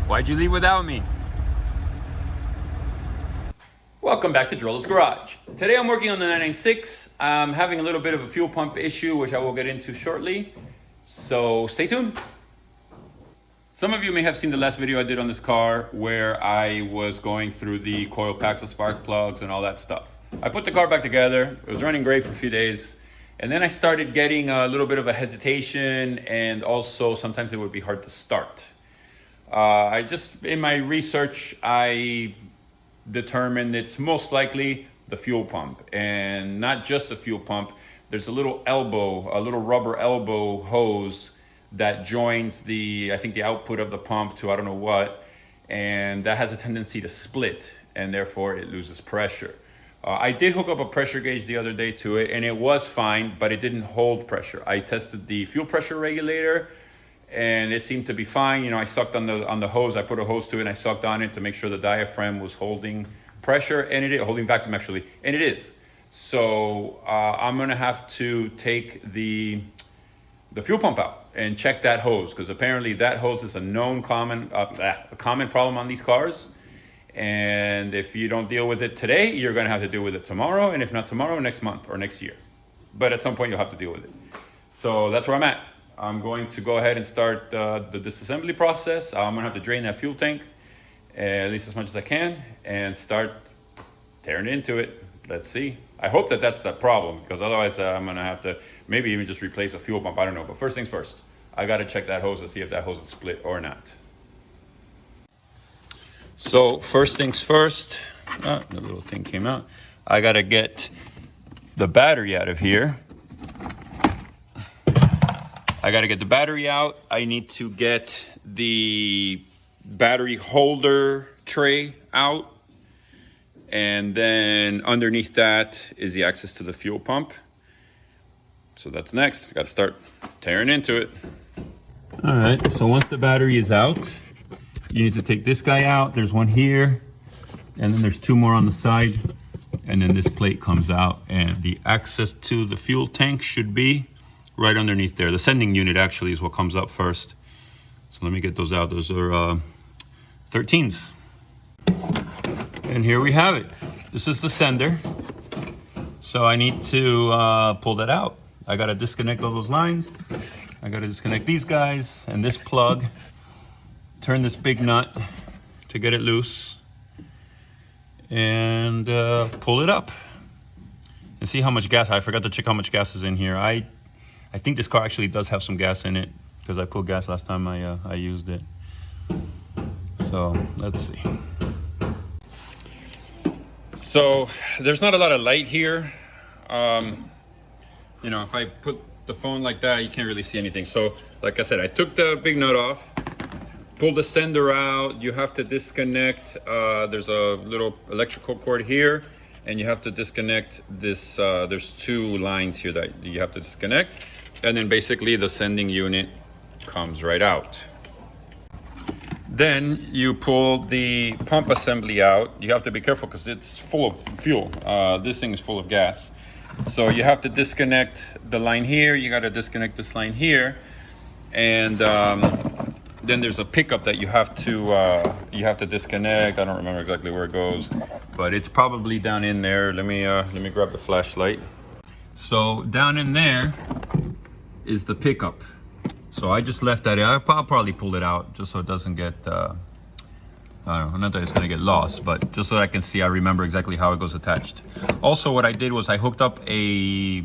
Why'd you leave without me? Welcome back to Drill's Garage. Today I'm working on the 996. I'm having a little bit of a fuel pump issue, which I will get into shortly. So stay tuned. Some of you may have seen the last video I did on this car where I was going through the coil packs, the spark plugs, and all that stuff. I put the car back together. It was running great for a few days. And then I started getting a little bit of a hesitation, and also sometimes it would be hard to start. In my research, I determined it's most likely the fuel pump, and not just the fuel pump. There's a little rubber elbow hose that joins I think the output of the pump to I don't know what, and that has a tendency to split, and therefore it loses pressure. I did hook up a pressure gauge the other day to it, and it was fine, but it didn't hold pressure. I tested the fuel pressure regulator, and it seemed to be fine. You know, I sucked on the hose. I put a hose to it, and I sucked on it to make sure the diaphragm was holding pressure, and it is holding vacuum actually, and it is. So I'm gonna have to take the fuel pump out and check that hose, because apparently that hose is a known common problem on these cars. And if you don't deal with it today, you're gonna have to deal with it tomorrow, and if not tomorrow, next month or next year. But at some point you'll have to deal with it. So that's where I'm at. I'm going to go ahead and start the disassembly process. I'm gonna have to drain that fuel tank, at least as much as I can, and start tearing into it. Let's see. I hope that that's the problem, because otherwise I'm gonna have to maybe even just replace a fuel pump. I don't know, but first things first, I gotta check that hose to see if that hose is split or not. So first things first, the little thing came out. I gotta get the battery out of here. I gotta get the battery out. I need to get the battery holder tray out. And then underneath that is the access to the fuel pump. So that's next. I gotta start tearing into it. All right, so once the battery is out, you need to take this guy out. There's one here, and then there's two more on the side, and then this plate comes out, and the access to the fuel tank should be right underneath there. The sending unit actually is what comes up first. So let me get those out. Those are 13s. And here we have it. This is the sender. So I need to pull that out. I gotta disconnect all those lines. I gotta disconnect these guys and this plug. Turn this big nut to get it loose, and pull it up and see how much gas. I forgot to check how much gas is in here. I think this car actually does have some gas in it, because I pulled gas last time I used it. So let's see. So there's not a lot of light here. You know, if I put the phone like that, you can't really see anything. So like I said, I took the big nut off, pull the sender out. You have to disconnect, there's a little electrical cord here, and you have to disconnect this, there's two lines here that you have to disconnect, and then basically the sending unit comes right out. Then you pull the pump assembly out. You have to be careful because it's full of fuel. This thing is full of gas. So you have to disconnect the line here, you gotta disconnect this line here, and then there's a pickup that you have to disconnect. I don't remember exactly where it goes, but it's probably down in there. Let me grab the flashlight. So down in there is the pickup. So I just left that. I'll probably pull it out just so it doesn't get. I don't know. Not that it's gonna get lost, but just so I can see. I remember exactly how it goes attached. Also, what I did was I hooked up a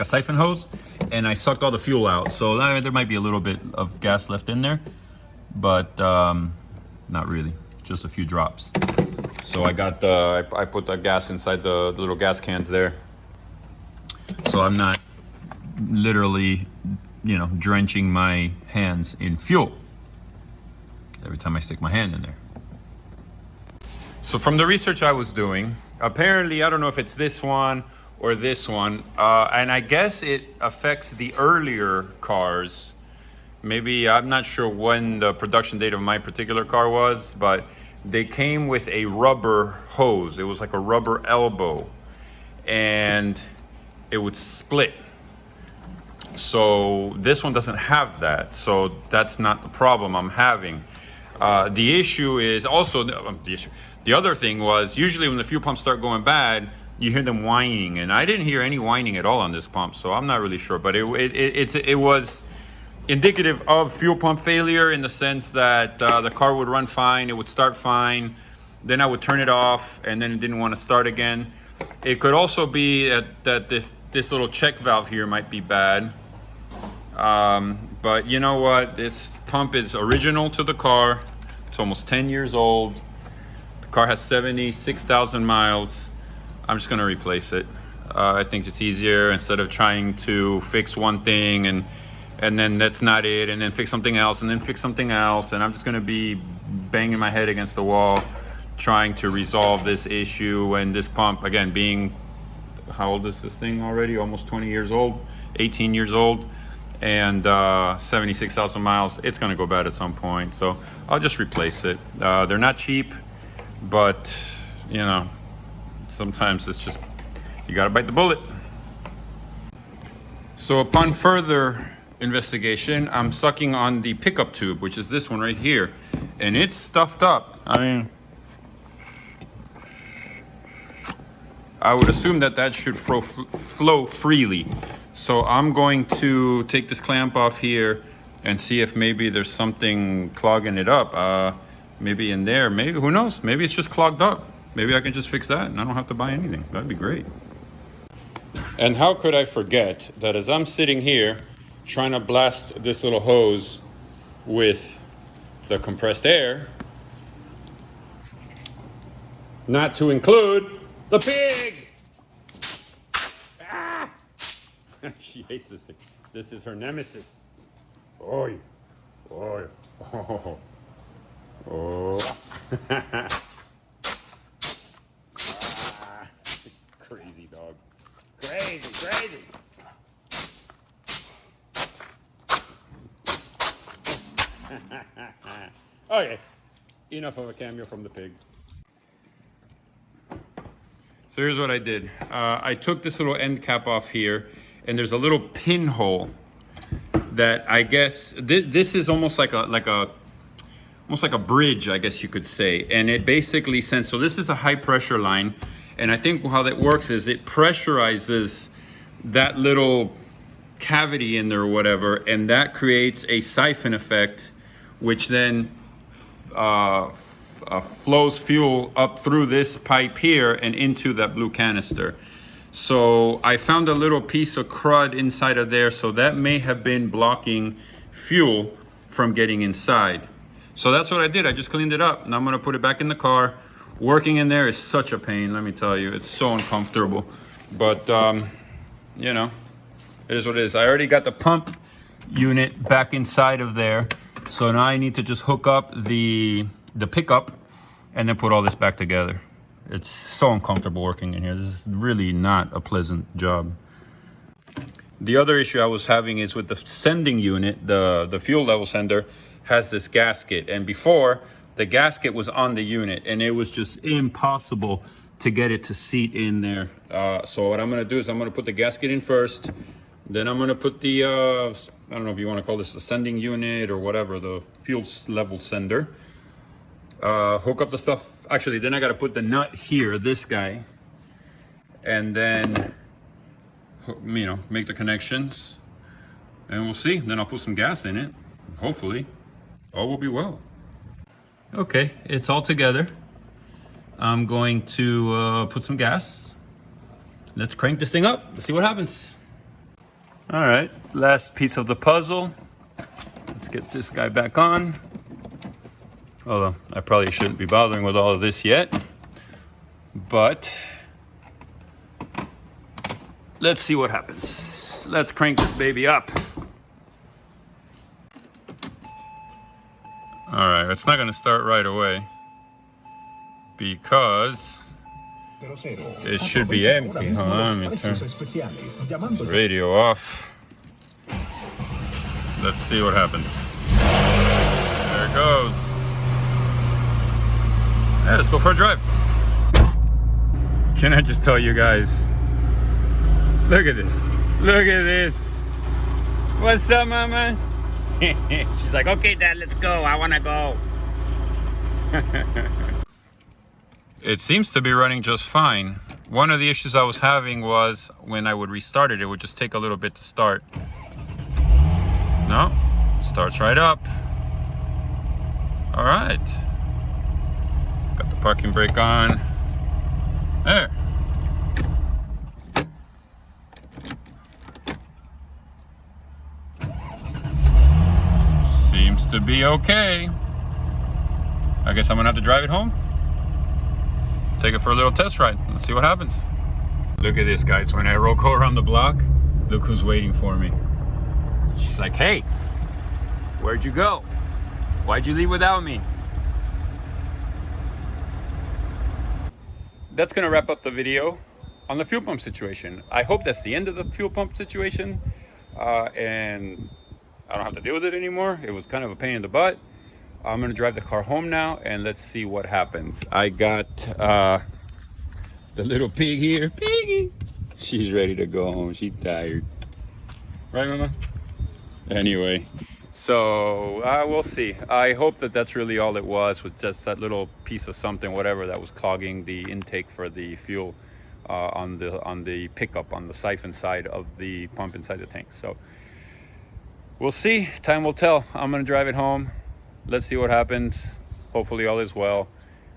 siphon hose, and I sucked all the fuel out. So there might be a little bit of gas left in there, but not really, just a few drops. So I put the gas inside the little gas cans there, so I'm not literally, you know, drenching my hands in fuel every time I stick my hand in there. So from the research I was doing, apparently, I don't know if it's this one or this one, and I guess it affects the earlier cars. Maybe, I'm not sure when the production date of my particular car was, but they came with a rubber hose. It was like a rubber elbow, and it would split. So this one doesn't have that, so that's not the problem I'm having. The issue is also the issue. The other thing was usually when the fuel pumps start going bad, you hear them whining, and I didn't hear any whining at all on this pump, so I'm not really sure. But it was indicative of fuel pump failure in the sense that the car would run fine, it would start fine, then I would turn it off, and then it didn't want to start again. It could also be that this little check valve here might be bad. But you know what? This pump is original to the car. It's almost 10 years old. The car has 76,000 miles. I'm just gonna replace it. I think it's easier instead of trying to fix one thing and then that's not it, and then fix something else, and then fix something else. And I'm just gonna be banging my head against the wall trying to resolve this issue. And this pump, again, being, how old is this thing already? Almost 20 years old, 18 years old, and 76,000 miles. It's gonna go bad at some point, so I'll just replace it. They're not cheap, but you know, sometimes it's just, you gotta bite the bullet. So upon further investigation, I'm sucking on the pickup tube, which is this one right here, and it's stuffed up. I mean, I would assume that should flow freely. So I'm going to take this clamp off here and see if maybe there's something clogging it up. Maybe in there, maybe, who knows? Maybe it's just clogged up. Maybe I can just fix that and I don't have to buy anything. That'd be great. And how could I forget that as I'm sitting here trying to blast this little hose with the compressed air, not to include the pig! Ah! She hates this thing. This is her nemesis. Oi, oi, oh, oh. Ah, crazy dog. Crazy, crazy. Okay, enough of a cameo from the pig. So here's what I did. I took this little end cap off here, and there's a little pinhole that I guess this is almost like a bridge, I guess you could say. And it basically sends, so this is a high pressure line, and I think how that works is it pressurizes that little cavity in there or whatever, and that creates a siphon effect, which then flows fuel up through this pipe here and into that blue canister. So I found a little piece of crud inside of there, so that may have been blocking fuel from getting inside. So that's what I did. I just cleaned it up, and I'm gonna put it back in the car. Working in there is such a pain, let me tell you. It's so uncomfortable, but you know, it is what it is. I already got the pump unit back inside of there, so now I need to just hook up the pickup and then put all this back together. It's so uncomfortable working in here. This is really not a pleasant job. The other issue I was having is with the sending unit, the fuel level sender has this gasket, and before the gasket was on the unit and it was just impossible to get it to seat in there. So what I'm gonna do is I'm gonna put the gasket in first, then I'm gonna put the, I don't know if you wanna call this the sending unit or whatever, the fuel level sender. Hook up the stuff, actually then I gotta put the nut here, this guy, and then, you know, make the connections, and we'll see. Then I'll put some gas in it. Hopefully, all will be well. Okay, it's all together. I'm going to put some gas. Let's crank this thing up. Let's see what happens. All right, last piece of the puzzle. Let's get this guy back on. Although I probably shouldn't be bothering with all of this yet, but let's see what happens. Let's crank this baby up. All right, it's not gonna start right away because it should be empty. Hold on, let me turn the radio off. Let's see what happens. There it goes. Yeah, let's go for a drive. Can I just tell you guys, look at this. Look at this. What's up, mama? She's like, okay, Dad, let's go. I want to go. It seems to be running just fine. One of the issues I was having was when I would restart it, it would just take a little bit to start. No, starts right up. All right. Got the parking brake on. There. Seems to be okay. I guess I'm gonna have to drive it home. Take it for a little test ride. Let's see what happens. Look at this, guys. When I go around the block, look who's waiting for me. She's like, hey, where'd you go? Why'd you leave without me? That's gonna wrap up the video on the fuel pump situation. I hope that's the end of the fuel pump situation, and I don't have to deal with it anymore. It was kind of a pain in the butt. I'm gonna drive the car home now and let's see what happens. I got the little pig here, Piggy. She's ready to go home, she's tired. Right, Mama? Anyway, so we'll see. I hope that that's really all it was, with just that little piece of something, whatever, that was clogging the intake for the fuel on the pickup, on the siphon side of the pump inside the tank. So we'll see, time will tell. I'm gonna drive it home. Let's see what happens. Hopefully all is well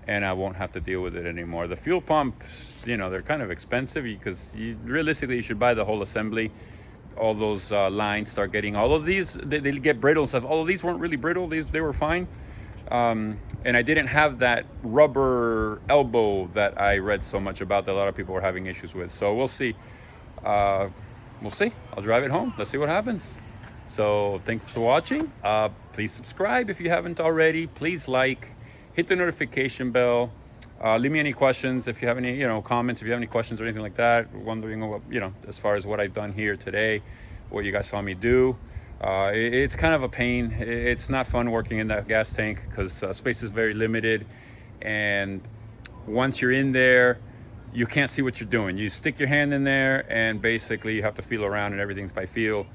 and I won't have to deal with it anymore. The fuel pumps, you know, they're kind of expensive because realistically you should buy the whole assembly. All those lines start getting, all of these, they get brittle and stuff. All of these weren't really brittle, they were fine. And I didn't have that rubber elbow that I read so much about that a lot of people were having issues with. So we'll see. I'll drive it home. Let's see what happens. So thanks for watching. Please subscribe if you haven't already. Please like, hit the notification bell. Leave me any questions if you have any, comments, if you have any questions or anything like that, wondering what, as far as what I've done here today, what you guys saw me do. It's kind of a pain. It's not fun working in that gas tank because space is very limited. And once you're in there, you can't see what you're doing. You stick your hand in there and basically you have to feel around and everything's by feel.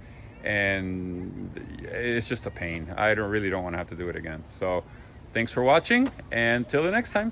And it's just a pain. I really don't want to have to do it again. So thanks for watching and till the next time.